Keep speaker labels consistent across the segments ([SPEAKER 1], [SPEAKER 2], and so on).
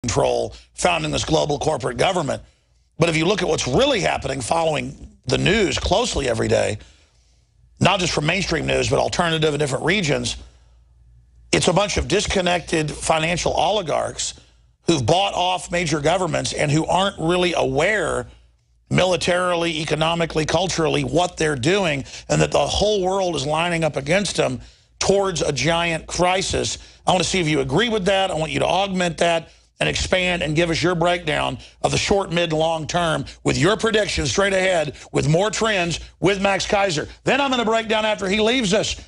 [SPEAKER 1] control found in this global corporate government. But if you look at what's really happening following the news closely every day, not just from mainstream news, but alternative in different regions, it's a bunch of disconnected financial oligarchs who've bought off major governments and who aren't really aware militarily, economically, culturally, what they're doing, and that the whole world is lining up against them towards a giant crisis. I want to see if you agree with that. I want you to augment that and expand and give us your breakdown of the short, mid, and long term with your predictions straight ahead with more trends with Max Keiser. Then I'm going to break down, after he leaves us,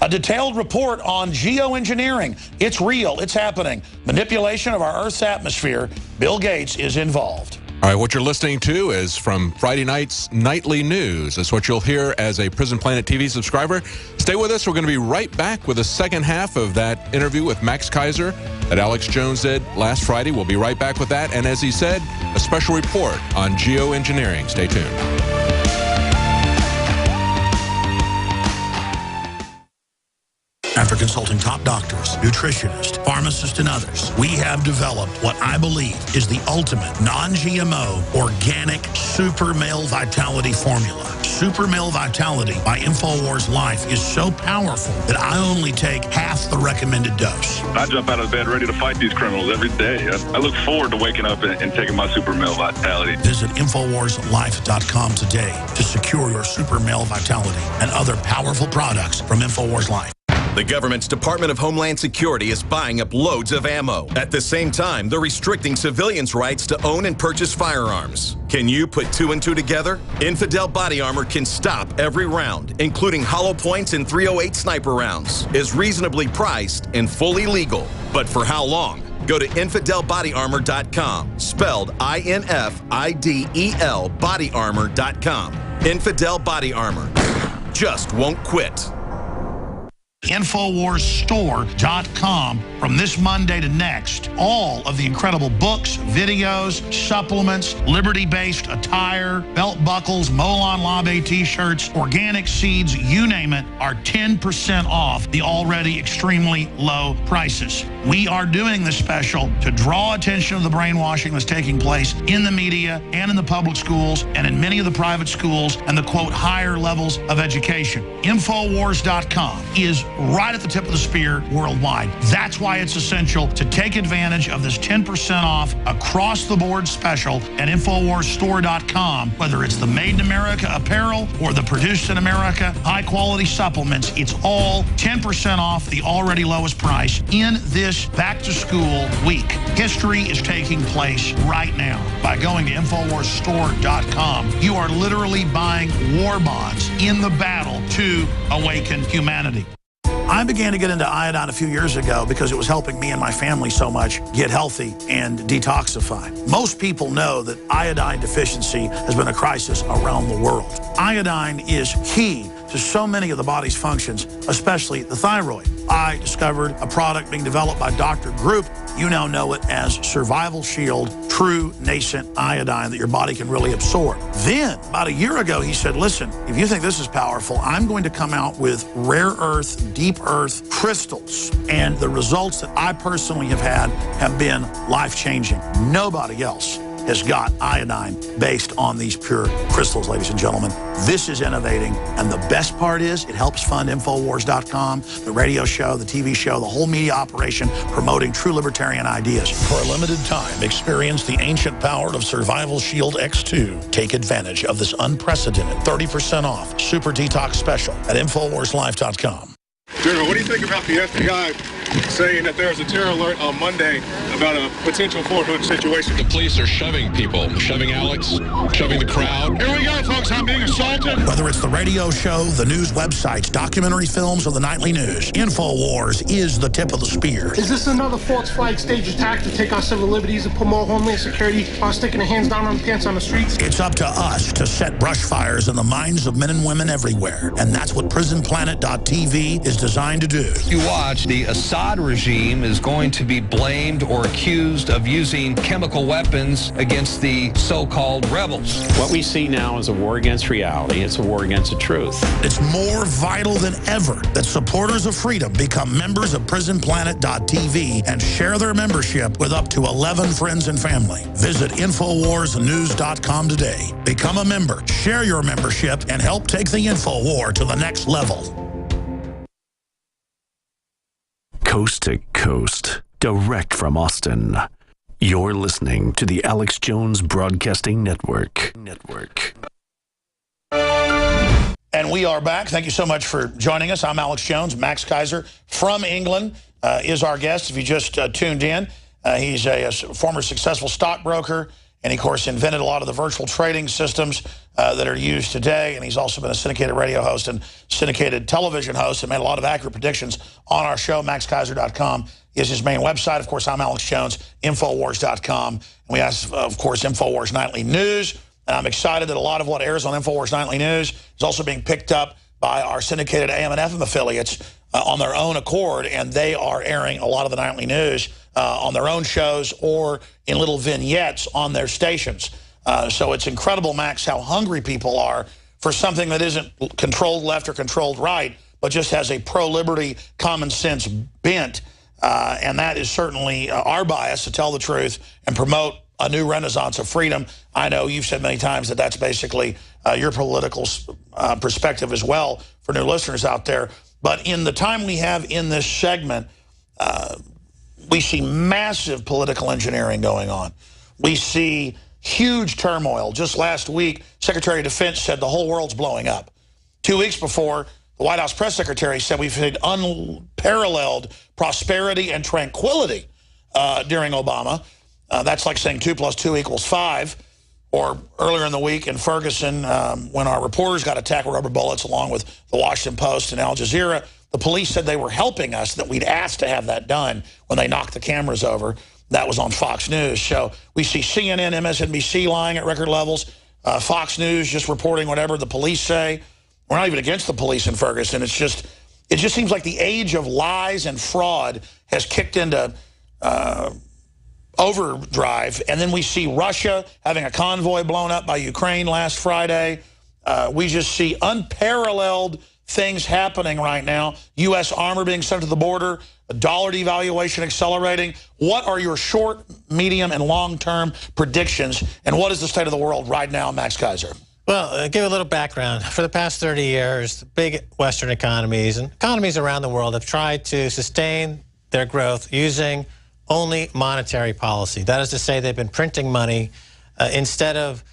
[SPEAKER 1] a detailed report on geoengineering. It's real. It's happening. Manipulation of our Earth's atmosphere. Bill Gates is involved.
[SPEAKER 2] All right, what you're listening to is from Friday night's Nightly News. That's what you'll hear as a Prison Planet TV subscriber. Stay with us. We're going to be right back with the second half of that interview with Max Keiser that Alex Jones did last Friday. We'll be right back with that. And as he said, a special report on geoengineering. Stay tuned.
[SPEAKER 1] After consulting top doctors, nutritionists, pharmacists, and others, we have developed what I believe is the ultimate non-GMO organic Super Male Vitality formula. Super Male Vitality by InfoWars Life is so powerful that I only take half the recommended dose.
[SPEAKER 3] I jump out of bed ready to fight these criminals every day. I look forward to waking up and taking my Super Male Vitality.
[SPEAKER 1] Visit InfoWarsLife.com today to secure your Super Male Vitality and other powerful products from InfoWars Life.
[SPEAKER 4] The government's Department of Homeland Security is buying up loads of ammo. At the same time, they're restricting civilians' rights to own and purchase firearms. Can you put two and two together? Infidel Body Armor can stop every round, including hollow points and .308 sniper rounds, is reasonably priced and fully legal. But for how long? Go to InfidelBodyArmor.com, spelled INFIDEL bodyarmor.com. Infidel Body Armor just won't quit.
[SPEAKER 1] InfoWarsStore.com. From this Monday to next, all of the incredible books, videos, supplements, liberty-based attire, belt buckles, Molon Labe t-shirts, organic seeds, you name it, are 10% off the already extremely low prices. We are doing this special to draw attention to the brainwashing that's taking place in the media and in the public schools and in many of the private schools and the, quote, higher levels of education. InfoWars.com is right at the tip of the spear worldwide. That's why it's essential to take advantage of this 10% off across-the-board special at InfoWarsStore.com. Whether it's the Made in America apparel or the Produced in America high-quality supplements, it's all 10% off the already lowest price in this back-to-school week. History is taking place right now. By going to InfoWarsStore.com, you are literally buying war bonds in the battle to awaken humanity. I began to get into iodine a few years ago because it was helping me and my family so much get healthy and detoxify. Most people know that iodine deficiency has been a crisis around the world. Iodine is key to so many of the body's functions, especially the thyroid. I discovered a product being developed by Dr. Group. You now know it as Survival Shield True Nascent Iodine that your body can really absorb. Then, about a year ago, he said, listen, if you think this is powerful, I'm going to come out with rare earth, deep earth crystals. And the results that I personally have had have been life-changing. Nobody else has got iodine based on these pure crystals, ladies and gentlemen. This is innovating, and the best part is it helps fund InfoWars.com, the radio show, the TV show, the whole media operation promoting true libertarian ideas. For a limited time, experience the ancient power of Survival Shield X2. Take advantage of this unprecedented 30% off super detox special at InfoWarsLife.com.
[SPEAKER 5] General, what do you think about the FBI saying that there's a terror alert on Monday about a potential Fort Hood situation?
[SPEAKER 6] The police are shoving people, shoving Alex, shoving the crowd.
[SPEAKER 5] Here we go, folks. I'm being assaulted.
[SPEAKER 1] Whether it's the radio show, the news websites, documentary films, or the nightly news, InfoWars is the tip of the spear.
[SPEAKER 7] Is this another false flag stage attack to take our civil liberties and put more Homeland Security sticking their hands down on the pants on the streets?
[SPEAKER 1] It's up to us to set brush fires in the minds of men and women everywhere. And that's what PrisonPlanet.tv is designed to do.
[SPEAKER 8] You watch the Assad Assad regime is going to be blamed or accused of using chemical weapons against the so-called rebels.
[SPEAKER 9] What we see now is a war against reality. It's a war against the truth.
[SPEAKER 1] It's more vital than ever that supporters of freedom become members of PrisonPlanet.tv and share their membership with up to 11 friends and family. Visit InfoWarsNews.com today. Become a member, share your membership, and help take the InfoWar to the next level.
[SPEAKER 10] Coast to coast, direct from Austin. You're listening to the Alex Jones Broadcasting Network.
[SPEAKER 1] And we are back. Thank you so much for joining us. I'm Alex Jones. Max Keiser from England is our guest. If you just tuned in, he's a former successful stockbroker, and he, of course, invented a lot of the virtual trading systems that are used today. And he's also been a syndicated radio host and syndicated television host and made a lot of accurate predictions on our show. MaxKeiser.com is his main website. Of course, I'm Alex Jones, Infowars.com. And we have, of course, Infowars Nightly News. And I'm excited that a lot of what airs on Infowars Nightly News is also being picked up by our syndicated AM and FM affiliates on their own accord, and they are airing a lot of the nightly news on their own shows or in little vignettes on their stations. So it's incredible, Max, how hungry people are for something that isn't controlled left or controlled right, but just has a pro-liberty, common sense bent. And that is certainly our bias, to tell the truth and promote a new renaissance of freedom. I know you've said many times that that's basically your political perspective as well for new listeners out there. But in the time we have in this segment, we see massive political engineering going on. We see huge turmoil. Just last week, Secretary of Defense said the whole world's blowing up. 2 weeks before, the White House press secretary said we've had unparalleled prosperity and tranquility during Obama. That's like saying 2 + 2 = 5. Or earlier in the week in Ferguson, when our reporters got attacked with rubber bullets along with the Washington Post and Al Jazeera, the police said they were helping us, that we'd asked to have that done when they knocked the cameras over. That was on Fox News. So we see CNN, MSNBC lying at record levels, Fox News just reporting whatever the police say. We're not even against the police in Ferguson. It just seems like the age of lies and fraud has kicked into overdrive. And then we see Russia having a convoy blown up by Ukraine last Friday. We just see unparalleled things happening right now. U.S. armor being sent to the border, a dollar devaluation accelerating. What are your short, medium, and long-term predictions? And what is the state of the world right now, Max Keiser?
[SPEAKER 11] Well, give a little background. For the past 30 years, big Western economies and economies around the world have tried to sustain their growth using only monetary policy. That is to say, they've been printing money instead of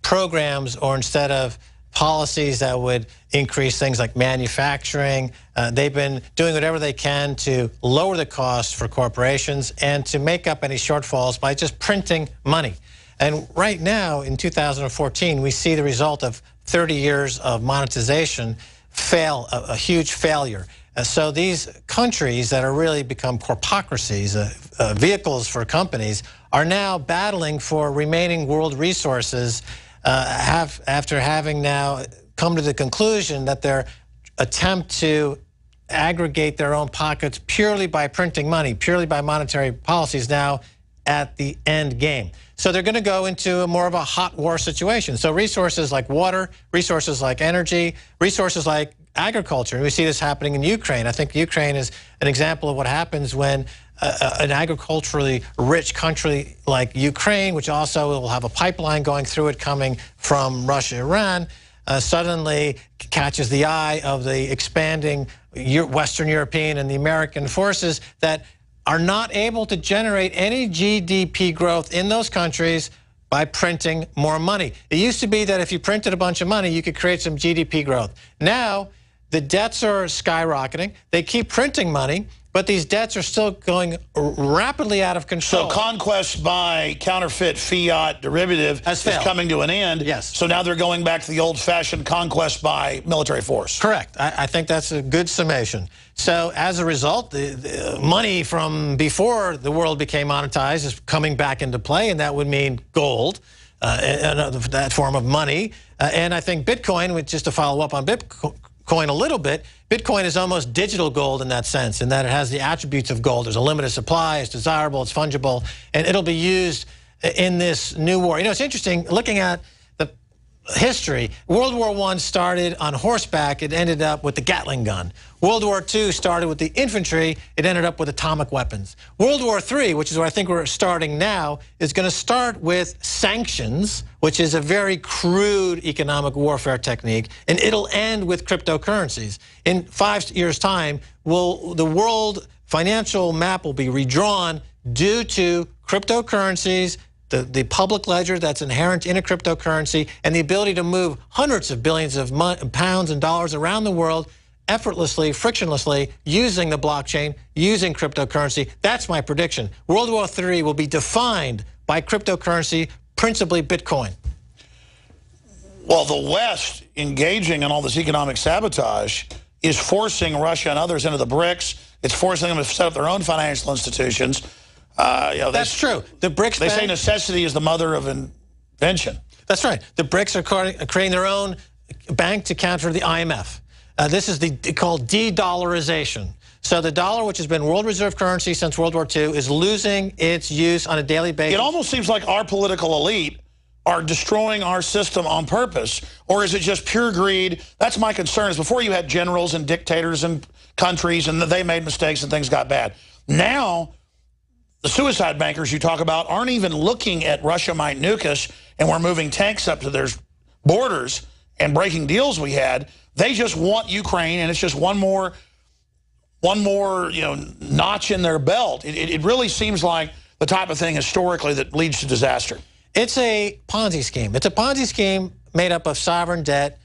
[SPEAKER 11] programs or instead of policies that would increase things like manufacturing. They've been doing whatever they can to lower the cost for corporations and to make up any shortfalls by just printing money. And right now, in 2014, we see the result of 30 years of monetization fail, a huge failure. So these countries that are really become corpocracies, vehicles for companies, are now battling for remaining world resources after having now come to the conclusion that their attempt to aggregate their own pockets purely by printing money, purely by monetary policies, now at the end game. So they're going to go into more of a hot war situation. So resources like water, resources like energy, resources like agriculture. And we see this happening in Ukraine. I think Ukraine is an example of what happens when an agriculturally rich country like Ukraine, which also will have a pipeline going through it coming from Russia, Iran, suddenly catches the eye of the expanding Western European and the American forces that are not able to generate any GDP growth in those countries by printing more money. It used to be that if you printed a bunch of money, you could create some GDP growth. Now, the debts are skyrocketing. They keep printing money, but these debts are still going rapidly out of control.
[SPEAKER 1] So conquest by counterfeit fiat derivative is coming to an end.
[SPEAKER 11] Yes.
[SPEAKER 1] So now they're going back to the old-fashioned conquest by military force.
[SPEAKER 11] Correct. I think that's a good summation. So as a result, the money from before the world became monetized is coming back into play, and that would mean gold, that form of money. And I think Bitcoin, just to follow up on Bitcoin, Bitcoin a little bit. Bitcoin is almost digital gold in that sense, in that it has the attributes of gold. There's a limited supply, it's desirable, it's fungible, and it'll be used in this new war. You know, it's interesting, looking at the history, World War I started on horseback, it ended up with the Gatling gun. World War II started with the infantry, it ended up with atomic weapons. World War III, which is where I think we're starting now, is going to start with sanctions, which is a very crude economic warfare technique, and it'll end with cryptocurrencies. In 5 years' time, the world financial map will be redrawn due to cryptocurrencies, the public ledger that's inherent in a cryptocurrency, and the ability to move hundreds of billions of pounds and dollars around the world effortlessly, frictionlessly, using the blockchain, using cryptocurrency. That's my prediction. World War III will be defined by cryptocurrency, principally Bitcoin.
[SPEAKER 1] Well, the West engaging in all this economic sabotage is forcing Russia and others into the BRICS. It's forcing them to set up their own financial institutions.
[SPEAKER 11] That's true. The BRICS
[SPEAKER 1] they say necessity is the mother of invention.
[SPEAKER 11] That's right. The BRICS are creating their own bank to counter the IMF. This is called de-dollarization. So the dollar, which has been world reserve currency since World War II, is losing its use on a daily basis.
[SPEAKER 1] It almost seems like our political elite are destroying our system on purpose, or is it just pure greed? That's my concern. Is before you had generals and dictators and countries, and they made mistakes and things got bad. Now, the suicide bankers you talk about aren't even looking at Russia might nuke us, and we're moving tanks up to their borders and breaking deals we had. They just want Ukraine, and it's just one more notch in their belt. It really seems like the type of thing historically that leads to disaster.
[SPEAKER 11] It's a Ponzi scheme. It's a Ponzi scheme made up of sovereign debt,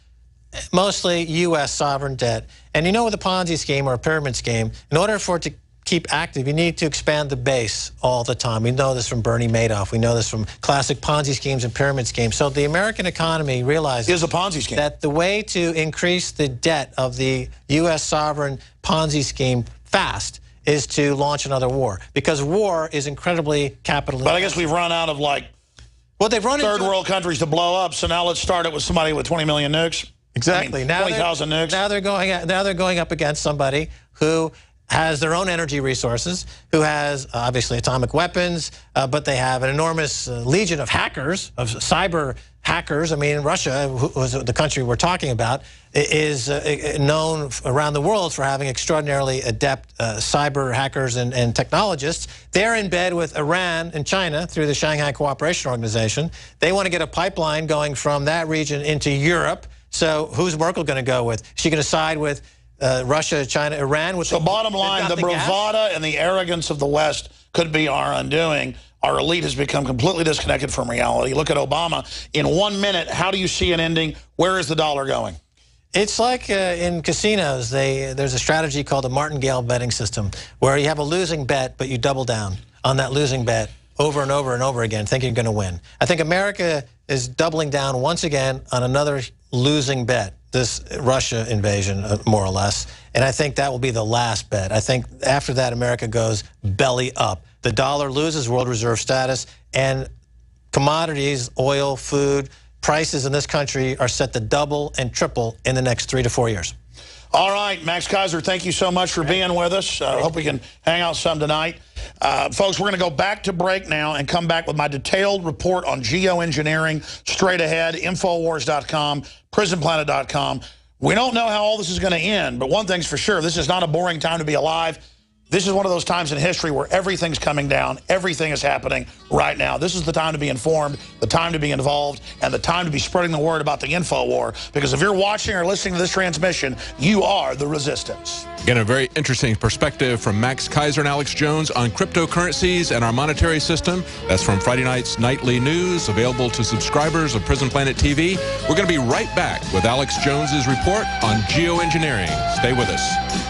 [SPEAKER 11] mostly U.S. sovereign debt. And you know, with a Ponzi scheme or a pyramid scheme, in order for it to keep active, you need to expand the base all the time. We know this from Bernie Madoff. We know this from classic Ponzi schemes and pyramid schemes. So the American economy realizes
[SPEAKER 1] is a Ponzi scheme.
[SPEAKER 11] That the way to increase the debt of the U.S. sovereign Ponzi scheme fast is to launch another war, because war is incredibly capital intensive.
[SPEAKER 1] But I guess we've run out of
[SPEAKER 11] they've run
[SPEAKER 1] third world countries to blow up. So now let's start it with somebody with 20 million nukes.
[SPEAKER 11] Exactly.
[SPEAKER 1] I mean, 20,000 nukes.
[SPEAKER 11] Now they're going up against somebody who has their own energy resources, who has obviously atomic weapons, but they have an enormous legion of hackers, of cyber hackers. I mean, Russia, who is the country we're talking about, is known around the world for having extraordinarily adept cyber hackers and technologists. They're in bed with Iran and China through the Shanghai Cooperation Organization. They want to get a pipeline going from that region into Europe. So who's Merkel going to go with? Is she going to side with Russia, China, Iran?
[SPEAKER 1] So bottom line, the bravado and the arrogance of the West could be our undoing. Our elite has become completely disconnected from reality. Look at Obama. In 1 minute, how do you see an ending? Where is the dollar going?
[SPEAKER 11] It's like in casinos, there's a strategy called the martingale betting system, where you have a losing bet, but you double down on that losing bet over and over and over again, thinking you're going to win. I think America is doubling down once again on another losing bet, this Russia invasion, more or less. And I think that will be the last bet. I think after that, America goes belly up. The dollar loses world reserve status, and commodities, oil, food, prices in this country are set to double and triple in the next 3 to 4 years.
[SPEAKER 1] All right, Max Keiser, thank you so much for being with us. I hope we can hang out some tonight. Folks, we're going to go back to break now and come back with my detailed report on geoengineering straight ahead, Infowars.com, PrisonPlanet.com. We don't know how all this is going to end, but one thing's for sure, this is not a boring time to be alive. This is one of those times in history where everything's coming down, everything is happening right now. This is the time to be informed, the time to be involved, and the time to be spreading the word about the info war. Because if you're watching or listening to this transmission, you are the resistance.
[SPEAKER 2] Again, a very interesting perspective from Max Keiser and Alex Jones on cryptocurrencies and our monetary system. That's from Friday night's Nightly News, available to subscribers of Prison Planet TV. We're going to be right back with Alex Jones's report on geoengineering. Stay with us.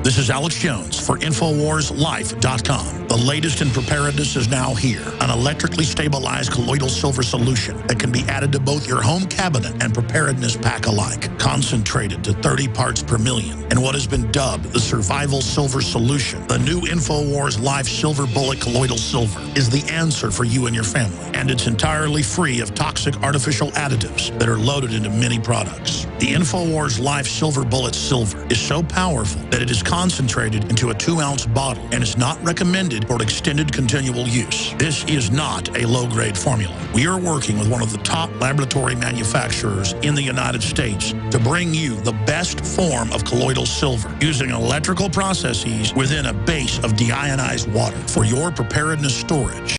[SPEAKER 1] This is Alex Jones for InfoWarsLife.com. The latest in preparedness is now here. An electrically stabilized colloidal silver solution that can be added to both your home cabinet and preparedness pack alike. Concentrated to 30 parts per million in what has been dubbed the survival silver solution. The new InfoWars Life Silver Bullet Colloidal Silver is the answer for you and your family. And it's entirely free of toxic artificial additives that are loaded into many products. The InfoWars Life Silver Bullet Silver is so powerful that it is concentrated into a 2-ounce bottle and is not recommended for extended continual use. This is not a low-grade formula. We are working with one of the top laboratory manufacturers in the United States to bring you the best form of colloidal silver using electrical processes within a base of deionized water for your preparedness storage.